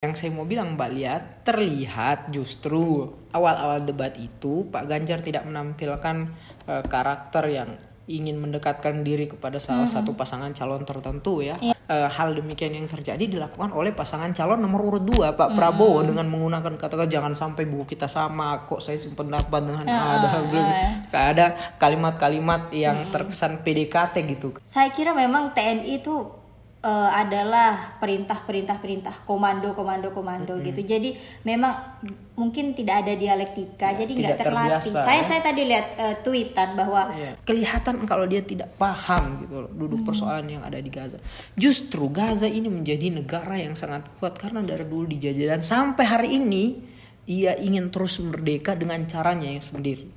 Yang saya mau bilang Mbak lihat, terlihat justru awal-awal debat itu Pak Ganjar tidak menampilkan karakter yang ingin mendekatkan diri kepada salah satu pasangan calon tertentu ya. Hal demikian yang terjadi dilakukan oleh pasangan calon nomor urut 2 Pak Prabowo dengan menggunakan kata-kata jangan sampai buku kita sama, kok saya sependapat dengan ada kalimat-kalimat yang terkesan PDKT gitu. Saya kira memang TNI itu adalah perintah komando gitu. Jadi memang mungkin tidak ada dialektika, jadi nggak terlatih. Saya tadi lihat tweetan bahwa kelihatan kalau dia tidak paham gitu loh, duduk persoalan yang ada di Gaza. Justru Gaza ini menjadi negara yang sangat kuat karena dari dulu dijajah dan sampai hari ini ia ingin terus merdeka dengan caranya yang sendiri.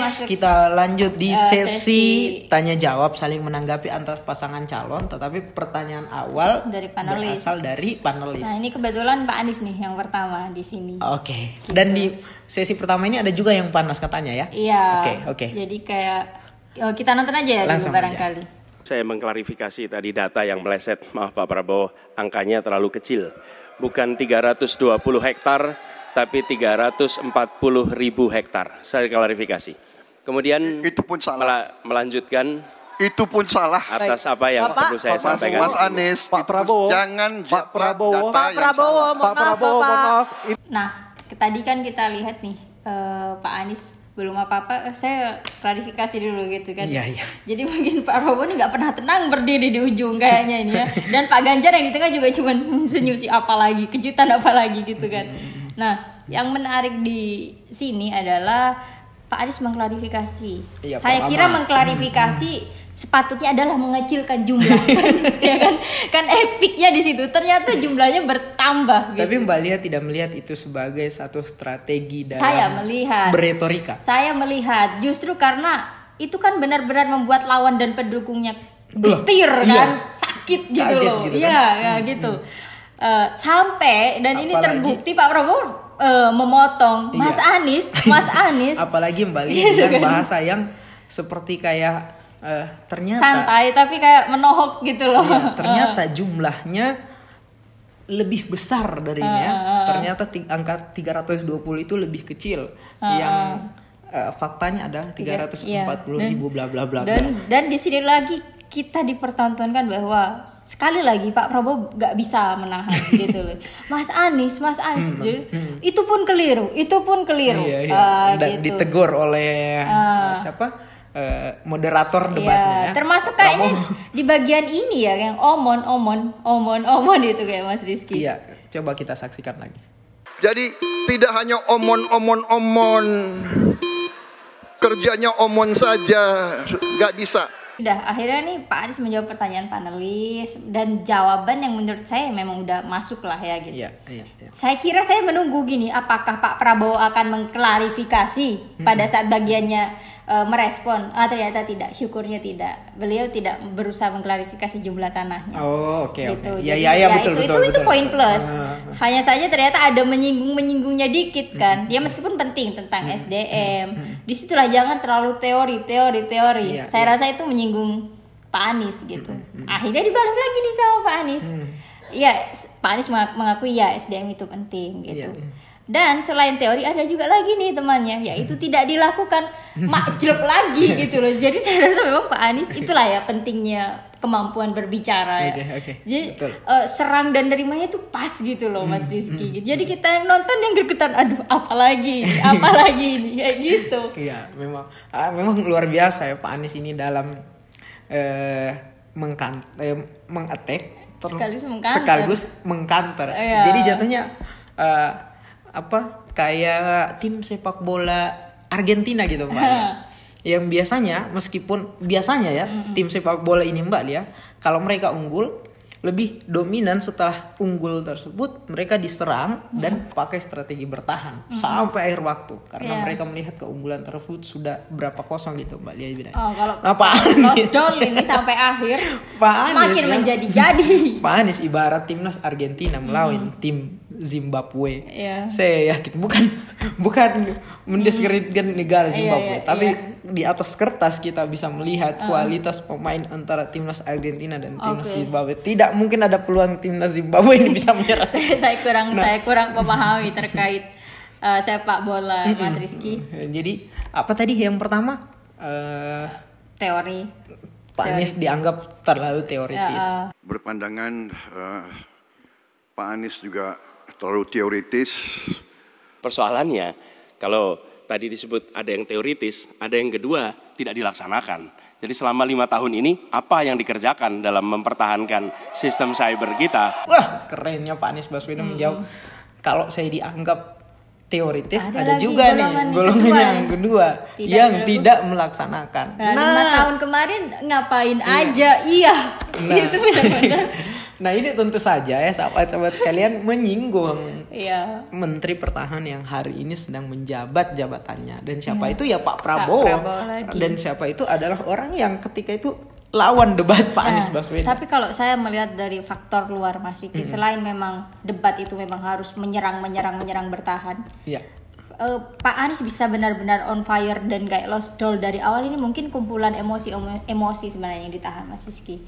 Kita lanjut di sesi tanya jawab saling menanggapi antar pasangan calon, tetapi pertanyaan awal dari panelis. Berasal dari panelis. Nah, ini kebetulan Pak Anies nih yang pertama di sini. Oke. Gitu. Dan di sesi pertama ini ada juga yang panas katanya ya? Iya. Oke. Jadi kayak kita nonton aja ya dulu barangkali. Saya mengklarifikasi tadi data yang meleset. Maaf Pak Prabowo, angkanya terlalu kecil. Bukan 320 hektar, tapi 340.000 hektar. Saya klarifikasi. Kemudian itu pun salah. Melanjutkan. Itu pun salah. Atas apa yang perlu saya sampaikan. Mas Anies, Pak Prabowo, jangan Pak Prabowo, Pak Prabowo, maaf. Nah, tadi kan kita lihat nih Pak Anies belum apa-apa, saya klarifikasi dulu gitu kan. Iya. Jadi mungkin Pak Prabowo ini nggak pernah tenang berdiri di ujung kayaknya ini ya. Dan Pak Ganjar yang di tengah juga cuman senyum sih apa lagi, kejutan apa lagi gitu kan. Nah, yang menarik di sini adalah Pak Anies mengklarifikasi. Iya, saya kira mengklarifikasi sepatutnya adalah mengecilkan jumlah, ya kan? Kan epicnya di situ. Ternyata jumlahnya bertambah. Tapi gitu. Mbak Lia tidak melihat itu sebagai satu strategi dalam saya melihat berretorika. Saya melihat justru karena itu kan benar-benar membuat lawan dan pendukungnya getir kan, sakit gitu. Kaget loh. gitu kan? Iya, ya gitu. Sampai dan ini terbukti Pak Prabowo memotong Mas Anies. Apalagi Mbak Lia gitu dengan kan? bahasa yang seperti kayak ternyata santai tapi kayak menohok gitu loh. Iya, ternyata jumlahnya lebih besar darinya. Ternyata angka 320 itu lebih kecil. Yang faktanya adalah 340.000 bla bla bla. Dan di sini lagi kita dipertontonkan bahwa sekali lagi Pak Prabowo gak bisa menahan gitu loh. Mas Anies itu pun keliru. Iya. Dan gitu. ditegur oleh siapa? Moderator debatnya ya. Termasuk kayaknya di bagian ini ya yang omon itu kayak Mas Rizky. Iya, coba kita saksikan lagi. Jadi tidak hanya omon, kerjanya omon saja, nggak bisa. Udah akhirnya nih Pak Anies menjawab pertanyaan panelis dan jawaban yang menurut saya memang udah masuk lah ya gitu. Iya. Saya kira saya menunggu gini, apakah Pak Prabowo akan mengklarifikasi pada saat bagiannya merespon. Ternyata tidak, syukurnya tidak. Beliau tidak berusaha mengklarifikasi jumlah tanahnya. Oh, oke. Gitu. Iya, betul. Itu poin plus. Hanya saja ternyata ada menyinggungnya dikit kan. Dia meskipun penting tentang SDM. Disitulah jangan terlalu teori. Iya, Saya rasa itu menyinggung Pak Anies gitu. Akhirnya dibalas lagi nih sama Pak Anies. Iya, Pak Anies mengakui ya SDM itu penting gitu. Iya. Dan selain teori ada juga lagi nih temannya, yaitu tidak dilakukan makjleb lagi gitu loh. Jadi saya rasa memang Pak Anies itulah ya pentingnya kemampuan berbicara ya. Okay. Jadi serang dan nerimanya itu pas gitu loh Mas Rizky. Jadi kita yang nonton yang gregetan, aduh apalagi ini kayak gitu. Iya, memang luar biasa ya Pak Anies ini dalam mengattack sekaligus mengkanter. Jadi jatuhnya kayak tim sepak bola Argentina gitu Mbak Lia. Yang biasanya meskipun tim sepak bola ini Mbak Lia, kalau mereka unggul lebih dominan. Setelah unggul tersebut mereka diserang dan pakai strategi bertahan sampai akhir waktu karena mereka melihat keunggulan tersebut sudah berapa kosong gitu Mbak Lia bilang. Kalau Pak lost down ini sampai akhir Pak Anies makin menjadi-jadi. Pak Anies ibarat timnas Argentina melawan tim Zimbabwe. Iya. Saya yakin bukan mendiskreditkan negara Zimbabwe, tapi di atas kertas kita bisa melihat kualitas pemain antara timnas Argentina dan timnas Zimbabwe. Tidak mungkin ada peluang timnas Zimbabwe ini bisa menyerah. saya kurang memahami terkait sepak bola Mas Rizky. Jadi apa tadi yang pertama? Teori. Pak Anies dianggap terlalu teoritis. Berpandangan Pak Anies juga terlalu teoritis. Persoalannya, kalau tadi disebut ada yang teoritis, ada yang kedua tidak dilaksanakan. Jadi selama 5 tahun ini, apa yang dikerjakan dalam mempertahankan sistem cyber kita? Wah, kerennya Pak Anies Baswedan menjawab, kalau saya dianggap teoritis, ada lagi juga nih golongan yang kedua yang tidak melaksanakan. Nah, 5 tahun kemarin ngapain aja? Iya. Nah, itu benar-benar. Nah ini tentu saja ya sahabat-sahabat sekalian menyinggung Menteri Pertahanan yang hari ini sedang menjabat jabatannya. Dan siapa itu ya Pak Prabowo. Dan siapa itu adalah orang yang ketika itu lawan debat Pak Anies Baswedan. Tapi kalau saya melihat dari faktor luar Mas Riki, selain memang debat itu memang harus menyerang bertahan. Iya. Pak Anies bisa benar-benar on fire dan kayak lost doll dari awal ini mungkin kumpulan emosi sebenarnya yang ditahan Mas Rizky.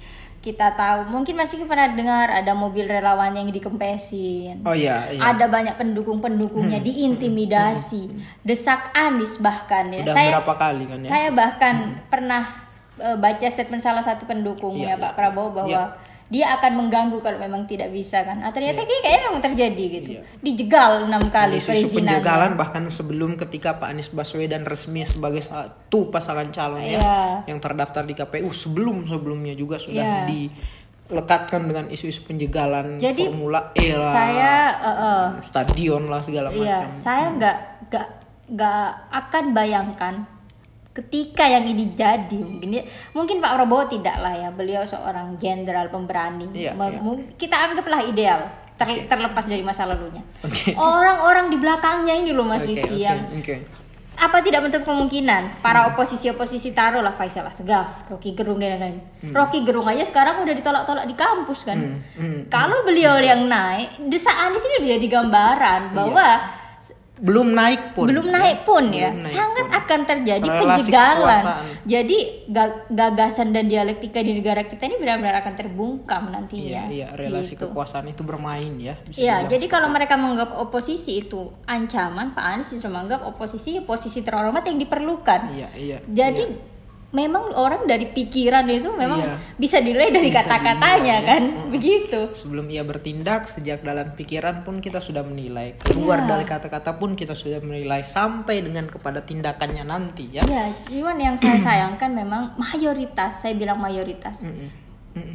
Kita tahu mungkin Mas Rizky pernah dengar ada mobil relawan yang dikempesin. Oh iya. Ada banyak pendukungnya diintimidasi, desak Anies bahkan ya. Udah berapa kali kan ya? Saya bahkan pernah baca statement salah satu pendukungnya Pak Prabowo bahwa dia akan mengganggu kalau memang tidak bisa kan. Ternyata kayaknya memang terjadi gitu. Dijegal 6 kali perizinannya. Isu penjagalan bahkan sebelum ketika Pak Anies Baswedan resmi sebagai satu pasangan calon yang terdaftar di KPU, sebelumnya juga sudah dilekatkan dengan isu-isu penjagalan. Jadi, Formula E lah, saya stadion lah segala macam. Saya nggak akan bayangkan ketika yang ini jadi, mungkin Pak Prabowo tidak lah ya, beliau seorang jenderal pemberani. Kita anggaplah ideal, terlepas dari masa lalunya. Orang-orang di belakangnya ini loh Mas Rizky yang apa tidak menutup kemungkinan para oposisi taruh lah Faisal Asgaf, Rocky Gerung dan lain-lain. Rocky Gerung aja sekarang udah ditolak-tolak di kampus kan. Kalau beliau yang naik, desak Anies ini udah jadi gambaran bahwa belum naik pun sangat akan terjadi penjagalan. Jadi gagasan dan dialektika di negara kita ini benar-benar akan terbungkam nantinya. Relasi kekuasaan itu bermain ya. Jadi kalau mereka menganggap oposisi itu ancaman, Pak Anies justru menganggap oposisi posisi terhormat yang diperlukan. Jadi memang orang dari pikiran itu memang bisa dinilai dari kata-katanya kan, begitu. Sebelum ia bertindak, sejak dalam pikiran pun kita sudah menilai, keluar dari kata-kata pun kita sudah menilai, sampai dengan kepada tindakannya nanti ya. Cuman yang saya sayangkan memang mayoritas, saya bilang mayoritas.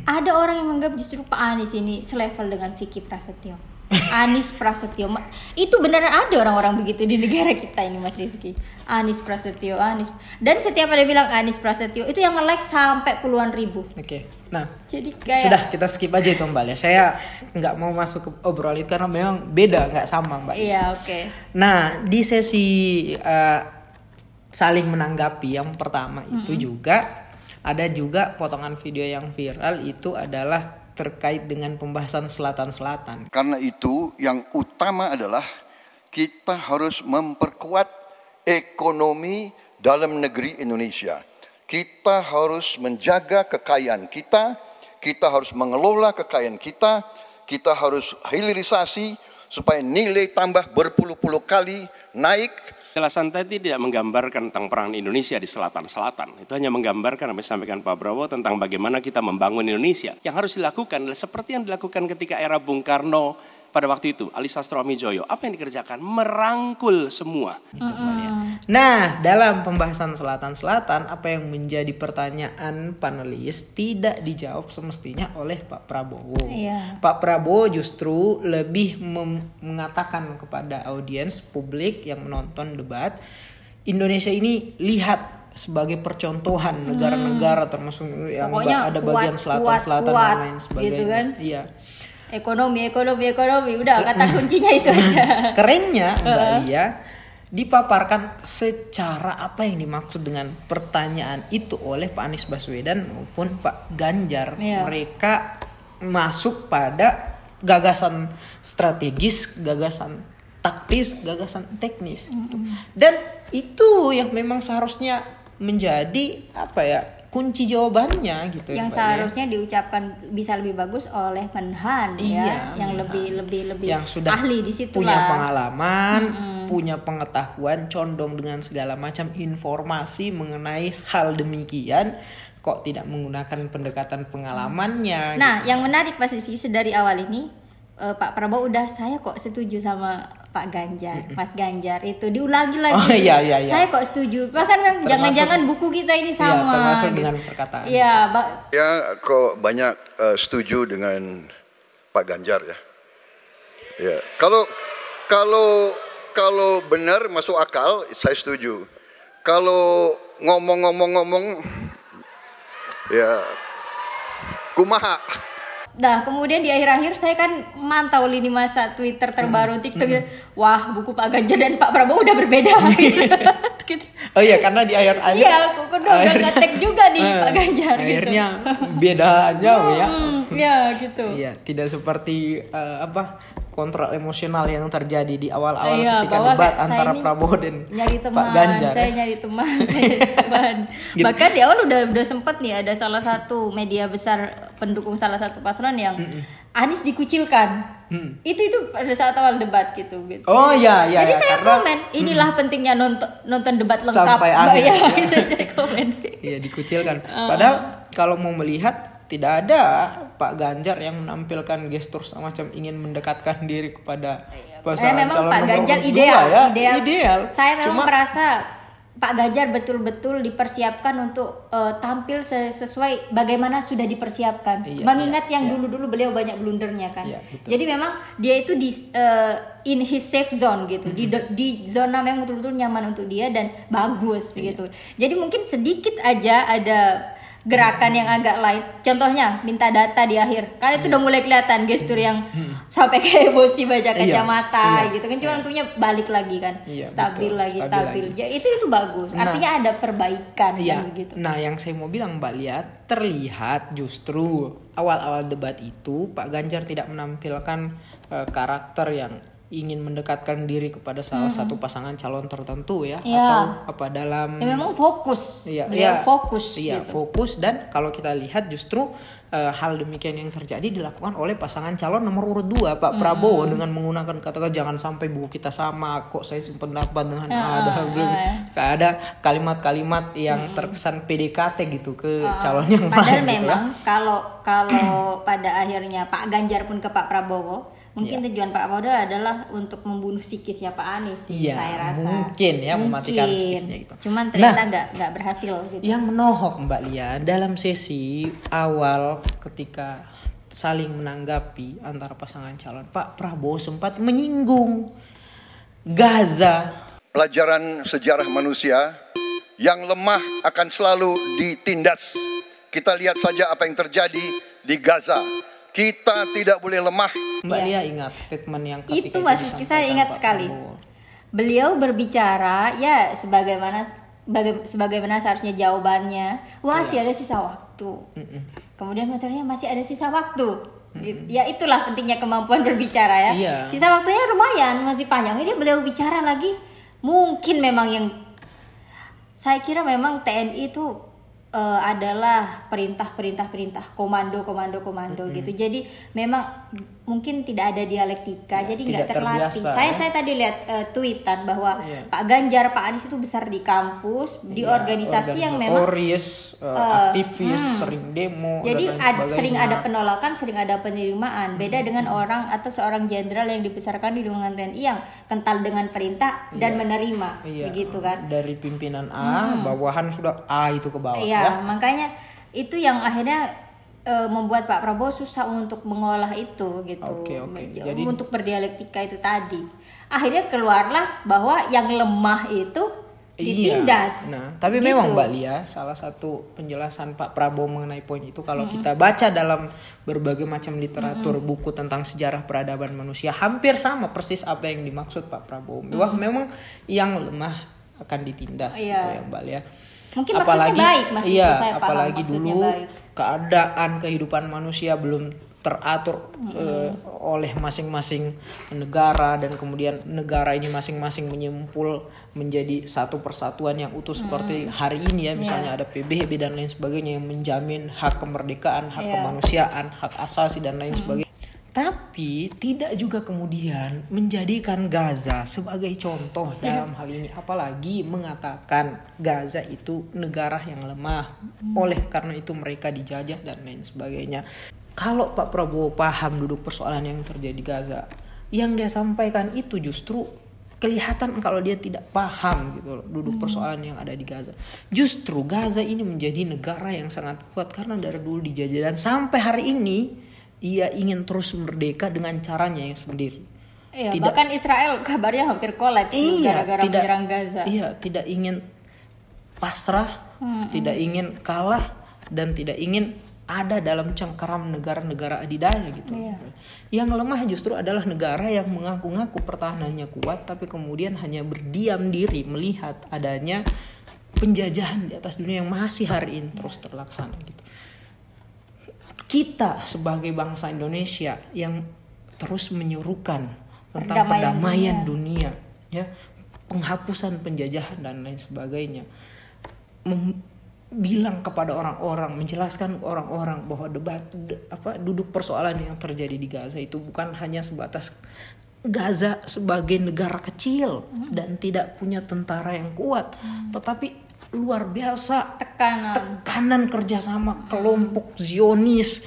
Ada orang yang menganggap justru Pak Anies ini selevel dengan Vicky Prasetyo. Anies Prasetyo, itu beneran ada orang-orang begitu di negara kita ini Mas Rizky. Anies Prasetyo, dan setiap ada bilang Anies Prasetyo itu yang nge-like sampai puluhan ribu. Nah, jadi kayak sudah kita skip aja itu Mbak ya. Saya nggak mau masuk ke obrolan itu karena memang beda, nggak sama Mbak. Nah, di sesi saling menanggapi yang pertama itu juga ada juga potongan video yang viral itu adalah terkait dengan pembahasan selatan-selatan. Karena itu yang utama adalah kita harus memperkuat ekonomi dalam negeri Indonesia. Kita harus menjaga kekayaan kita harus mengelola kekayaan kita harus hilirisasi supaya nilai tambah berpuluh-puluh kali naik. Jelasan tadi tidak menggambarkan tentang peran Indonesia di selatan-selatan. Itu hanya menggambarkan apa yang disampaikan Pak Prabowo tentang bagaimana kita membangun Indonesia. Yang harus dilakukan adalah seperti yang dilakukan ketika era Bung Karno pada waktu itu, Ali Sastroamidjojo. Apa yang dikerjakan? Merangkul semua. Nah, dalam pembahasan selatan-selatan, apa yang menjadi pertanyaan panelis tidak dijawab semestinya oleh Pak Prabowo. Pak Prabowo justru lebih mengatakan kepada audiens publik yang menonton debat, Indonesia ini lihat sebagai percontohan negara-negara termasuk yang Pokoknya ada bagian selatan-selatan dan lain sebagainya. gitu kan. Iya. Ekonomi, udah kata kuncinya itu aja. Kerennya Mbak Lia dipaparkan secara apa yang dimaksud dengan pertanyaan itu oleh Pak Anies Baswedan maupun Pak Ganjar. Iya. Mereka masuk pada gagasan strategis, gagasan taktis, gagasan teknis. Dan itu yang memang seharusnya menjadi apa ya, kunci jawabannya gitu. Yang seharusnya diucapkan bisa lebih bagus oleh Menhan Iya, yang Menhan. lebih yang sudah ahli di situ punya lah. pengalaman, punya pengetahuan, condong dengan segala macam informasi mengenai hal demikian, kok tidak menggunakan pendekatan pengalamannya. Nah, gitu. yang menarik Pak Sisi sedari awal ini Pak Prabowo udah saya kok setuju sama Pak Ganjar, Mas Ganjar itu diulangi lagi. Oh, iya. Saya kok setuju. Bahkan kan jangan-jangan buku kita ini Iya, sama. termasuk gitu. dengan perkataan. Iya, Ya, kok banyak setuju dengan Pak Ganjar ya. Ya, kalau benar masuk akal, saya setuju. Kalau ngomong, ya kumaha. Nah, kemudian di akhir-akhir saya kan mantau lini masa Twitter terbaru, TikTok gitu. Wah, buku Pak Ganjar dan Pak Prabowo udah berbeda. Gitu. Oh iya, karena di akhir-akhir Iya, aku udah ngetek juga nih Pak Ganjar. Akhirnya beda jauh ya. Iya, gitu. Iya, tidak seperti kontrol emosional yang terjadi di awal-awal Iya, ketika bahwa debat saya antara ini Prabowo dan nyari teman, Pak Ganjar. saya nyari teman. Gitu. Bahkan di awal udah sempet nih ada salah satu media besar pendukung salah satu paslon yang Anies dikucilkan. Itu pada saat awal debat gitu. Oh iya. Jadi saya karena komen, inilah pentingnya nonton debat lengkap. Sampai akhir, Ya, ya. gitu saya komen. Iya, dikucilkan. Padahal kalau mau melihat tidak ada Pak Ganjar yang menampilkan gestur semacam ingin mendekatkan diri kepada pasangan Memang calon Pak nomor Ganjar urut ideal, dua, ideal. Saya memang Cuma merasa Pak Ganjar betul-betul dipersiapkan untuk tampil sesuai bagaimana sudah dipersiapkan. Iya, Mengingat iya, yang iya. dulu-dulu beliau banyak blundernya kan. Iya, betul. Jadi memang dia itu di in his safe zone gitu. Di zona memang betul-betul nyaman untuk dia dan bagus gitu. Jadi mungkin sedikit aja ada gerakan yang agak lain. Contohnya minta data di akhir. Kan itu udah mulai kelihatan gestur yang sampai kayak emosi baca kacamata Iya. gitu kan. Cuma tentunya balik lagi kan. Iya, Stabil betul. lagi. Stabil Ya, itu bagus. Nah, Artinya ada perbaikan iya. kan begitu. Nah, yang saya mau bilang Mbak Lia, terlihat justru awal-awal debat itu Pak Ganjar tidak menampilkan karakter yang ingin mendekatkan diri kepada salah satu pasangan calon tertentu ya, Iya. atau apa dalam Ya, memang fokus. Iya, Beliau fokus iya, gitu. fokus. Dan kalau kita lihat justru hal demikian yang terjadi dilakukan oleh pasangan calon nomor urut 2 Pak Prabowo dengan menggunakan kata-kata jangan sampai buku kita sama, kok saya sependapat dengan ada kalimat-kalimat yang terkesan PDKT gitu ke calon yang Padahal lain gitu ya. memang kalau pada akhirnya Pak Ganjar pun ke Pak Prabowo, mungkin tujuan Pak Prabowo adalah untuk membunuh psikisnya Pak Anies sih, Iya, saya rasa. mungkin ya, mematikan psikisnya gitu. Cuman ternyata nggak berhasil gitu. Yang menohok Mbak Lia dalam sesi awal ketika saling menanggapi antara pasangan calon, Pak Prabowo sempat menyinggung Gaza. Pelajaran sejarah manusia, yang lemah akan selalu ditindas. Kita lihat saja apa yang terjadi di Gaza. Kita tidak boleh lemah. Mbak Lia ingat statement yang ketika Itu Mas Rizky, saya disampaikan ingat Pak sekali. Prabowo. Beliau berbicara ya sebagaimana seharusnya jawabannya. Masih ada sisa waktu. Kemudian motornya masih ada sisa waktu. Gitu. Ya itulah pentingnya kemampuan berbicara ya. Iya. Sisa waktunya lumayan, masih panjang. Ini beliau bicara lagi. Mungkin memang yang saya kira memang TNI itu adalah perintah komando gitu. Jadi memang mungkin tidak ada dialektika, jadi nggak tidak terlatih. terbiasa, Saya tadi lihat tweetan bahwa Iya. Pak Ganjar, Pak Anies itu besar di kampus, di organisasi yang memang organisatoris, aktivis, sering demo. jadi dan lain sering sebagainya. ada penolakan, sering ada penerimaan. Beda dengan orang atau seorang jenderal yang dibesarkan di lingkungan TNI yang kental dengan perintah dan menerima, Iya, begitu kan? dari pimpinan A, bawahan sudah A itu ke bawah Iya, ya. makanya itu yang akhirnya membuat Pak Prabowo susah untuk mengolah itu gitu. Oke. Jadi untuk berdialektika itu tadi. Akhirnya keluarlah bahwa yang lemah itu ditindas. Nah, tapi gitu. memang Mbak Lia, salah satu penjelasan Pak Prabowo mengenai poin itu kalau kita baca dalam berbagai macam literatur buku tentang sejarah peradaban manusia, hampir sama persis apa yang dimaksud Pak Prabowo. Bahwa memang yang lemah akan ditindas gitu ya Mbak Lia. Mungkin maksudnya baik, Mas Rizky, saya paham apalagi maksudnya dulu baik. keadaan kehidupan manusia belum teratur oleh masing-masing negara, dan kemudian negara ini masing-masing menyimpul menjadi satu persatuan yang utuh seperti hari ini ya, misalnya ada PBB dan lain sebagainya yang menjamin hak kemerdekaan, hak kemanusiaan, hak asasi dan lain sebagainya. Tapi tidak juga kemudian menjadikan Gaza sebagai contoh dalam hal ini, apalagi mengatakan Gaza itu negara yang lemah, oleh karena itu mereka dijajah dan lain sebagainya. Kalau Pak Prabowo paham duduk persoalan yang terjadi di Gaza, yang dia sampaikan itu justru kelihatan kalau dia tidak paham gitu loh, duduk persoalan yang ada di Gaza. Justru Gaza ini menjadi negara yang sangat kuat karena dari dulu dijajah, dan sampai hari ini ia ingin terus merdeka dengan caranya yang sendiri. Iya, bahkan Israel kabarnya hampir kolaps gara-gara menyerang Gaza. Iya, tidak ingin pasrah, tidak ingin kalah, dan tidak ingin ada dalam cengkeram negara-negara adidaya gitu. Yang lemah justru adalah negara yang mengaku-ngaku pertahanannya kuat, tapi kemudian hanya berdiam diri melihat adanya penjajahan di atas dunia yang masih hari ini terus terlaksana gitu. Kita sebagai bangsa Indonesia yang terus menyuruhkan tentang perdamaian dunia, ya, penghapusan penjajahan dan lain sebagainya, bilang kepada orang-orang, menjelaskan ke orang-orang bahwa duduk persoalan yang terjadi di Gaza itu bukan hanya sebatas Gaza sebagai negara kecil dan tidak punya tentara yang kuat, tetapi luar biasa tekanan kerjasama kelompok Zionis,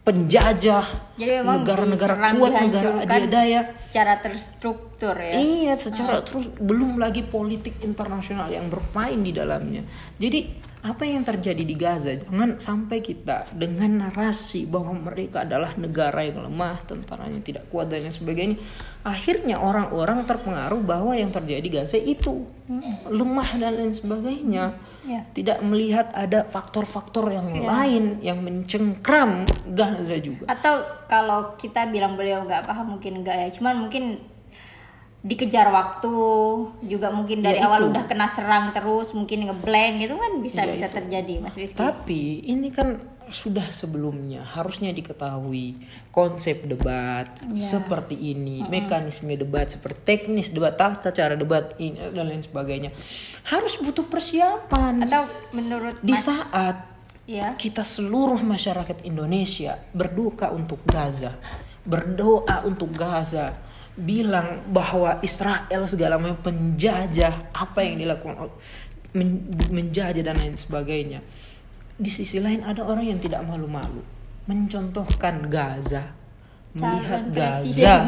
penjajah, negara-negara kuat, negara adidaya secara terstruktur ya. Iya, secara terus, belum lagi politik internasional yang bermain di dalamnya. Jadi apa yang terjadi di Gaza, jangan sampai kita dengan narasi bahwa mereka adalah negara yang lemah, tentaranya tidak kuat dan lain sebagainya, akhirnya orang-orang terpengaruh bahwa yang terjadi di Gaza itu lemah dan lain sebagainya. Tidak melihat ada faktor-faktor yang lain yang mencengkram Gaza juga. Atau kalau kita bilang beliau nggak paham, mungkin nggak ya, cuman mungkin dikejar waktu juga, mungkin dari awal udah kena serang terus, mungkin ngeblank gitu kan, bisa terjadi Mas Rizky. Tapi ini kan sudah sebelumnya harusnya diketahui konsep debat seperti ini, mekanisme debat seperti teknis debat, tata cara debat ini dan lain sebagainya, harus butuh persiapan. Atau menurut di saat kita seluruh masyarakat Indonesia berduka untuk Gaza, berdoa untuk Gaza, bilang bahwa Israel segala macam penjajah, apa yang dilakukan menjajah dan lain sebagainya. Di sisi lain ada orang yang tidak malu-malu mencontohkan Gaza, melihat Gaza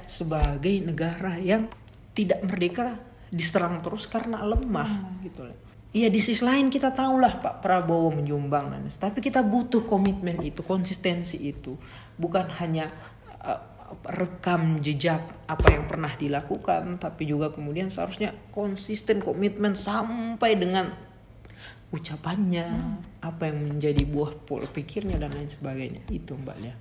sebagai negara yang tidak merdeka, diserang terus karena lemah gitu loh. Iya, di sisi lain kita tahulah Pak Prabowo menyumbang, tapi kita butuh komitmen itu, konsistensi itu, bukan hanya rekam jejak apa yang pernah dilakukan, tapi juga kemudian seharusnya konsisten, komitmen sampai dengan ucapannya, apa yang menjadi buah pola pikirnya dan lain sebagainya. Itu Mbak Lia.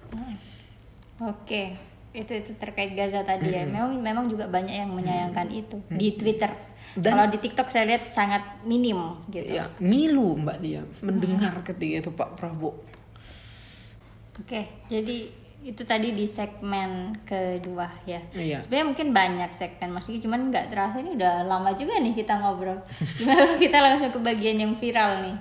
Oke, itu terkait Gaza tadi ya. Memang juga banyak yang menyayangkan itu di Twitter. Kalau di TikTok saya lihat sangat minim gitu. Ya, ngilu Mbak Lia mendengar ketika itu Pak Prabowo. Oke, jadi itu tadi di segmen kedua ya. Sebenarnya mungkin banyak segmen Mas Rizky, cuman nggak terasa ini udah lama juga nih kita ngobrol. Gimana kita langsung ke bagian yang viral nih.